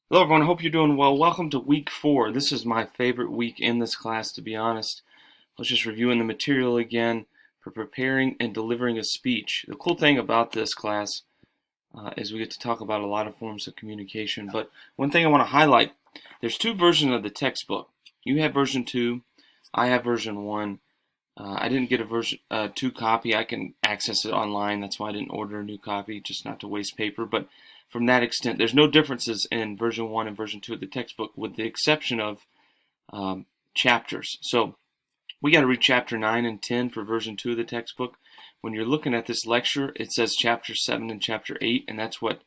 Hello everyone, I hope you're doing well. Welcome to week 4. This is my favorite week in this class, to be honest. I was just reviewing the material again for preparing and delivering a speech. The cool thing about this class is we get to talk about a lot of forms of communication. But one thing I want to highlight, there's two versions of the textbook. You have version 2, I have version 1. I didn't get a version 2 copy. I can access it online. That's why I didn't order a new copy, just not to waste paper. But from that extent, there's no differences in version 1 and version 2 of the textbook, with the exception of chapters. So we got to read chapter 9 and 10 for version 2 of the textbook. When you're looking at this lecture, it says chapter 7 and chapter 8, and that's what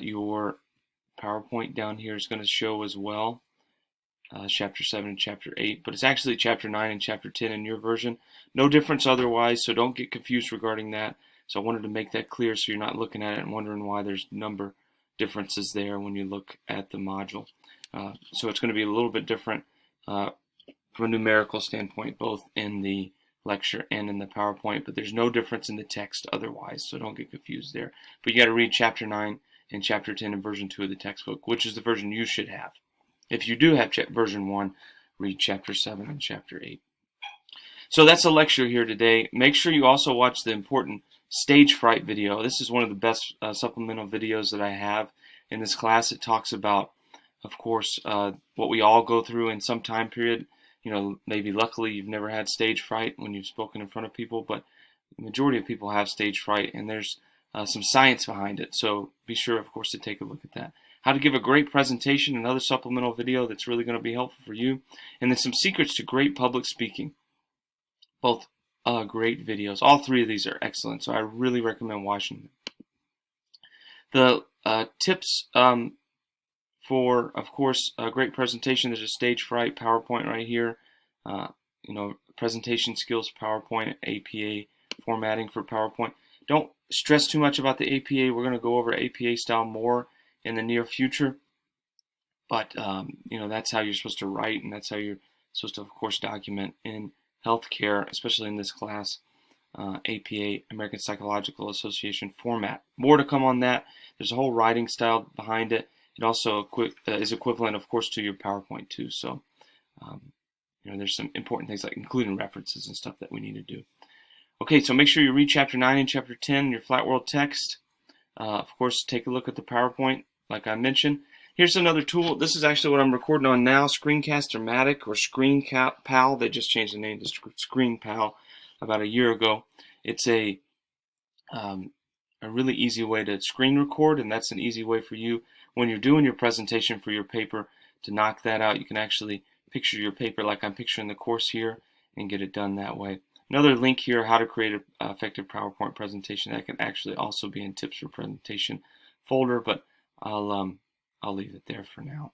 your PowerPoint down here is going to show as well. Chapter 7 and chapter 8, but it's actually chapter 9 and chapter 10 in your version. No difference otherwise, so don't get confused regarding that. So I wanted to make that clear so you're not looking at it and wondering why there's number differences there when you look at the module. So it's going to be a little bit different from a numerical standpoint, both in the lecture and in the PowerPoint, but there's no difference in the text otherwise, so don't get confused there. But you got to read chapter 9 and chapter 10 in version 2 of the textbook, which is the version you should have. If you do have version 1, read chapter 7 and chapter 8. So that's a lecture here today. Make sure you also watch the important stage fright video. This is one of the best supplemental videos that I have in this class. It talks about, of course, what we all go through in some time period. You know, maybe luckily you've never had stage fright when you've spoken in front of people, but the majority of people have stage fright, and there's some science behind it. So be sure, of course, to take a look at that. How to give a great presentation, another supplemental video that's really going to be helpful for you. And then some secrets to great public speaking. Both great videos. All three of these are excellent, so I really recommend watching them. The tips for, of course, a great presentation. There's a stage fright PowerPoint right here. Presentation skills PowerPoint, APA formatting for PowerPoint. Don't stress too much about the APA. We're going to go over APA style more in the near future, but that's how you're supposed to write, and that's how you're supposed to, of course, document in healthcare, especially in this class. APA, American Psychological Association format. More to come on that. There's a whole writing style behind it. It also is equivalent, of course, to your PowerPoint too. So, there's some important things like including references and stuff that we need to do. Okay, so make sure you read chapter 9 and chapter 10 in your Flat World text. Of course, take a look at the PowerPoint, like I mentioned. Here's another tool. This is actually what I'm recording on now, Screencast-O-Matic or ScreenPal. They just changed the name to ScreenPal about a year ago. It's a really easy way to screen record, and that's an easy way for you when you're doing your presentation for your paper to knock that out. You can actually picture your paper like I'm picturing the course here and get it done that way. Another link here, how to create an effective PowerPoint presentation. That can actually also be in tips for presentation folder, but I'll leave it there for now.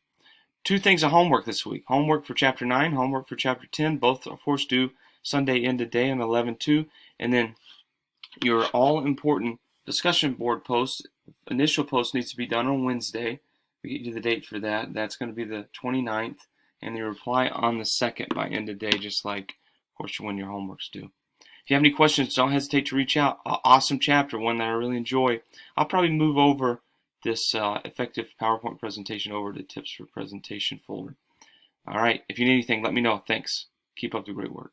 2 things of homework this week. Homework for chapter 9, homework for chapter 10. Both, of course, due Sunday end of day on 11/2. And then your all-important discussion board post, initial post needs to be done on Wednesday. We get you the date for that. That's going to be the 29th. And the reply on the 2nd by end of day, just like, of course, when your homework's due. If you have any questions, don't hesitate to reach out. Awesome chapter, one that I really enjoy. I'll probably move over this effective PowerPoint presentation over to tips for presentation folder. All right, if you need anything, let me know. Thanks. Keep up the great work.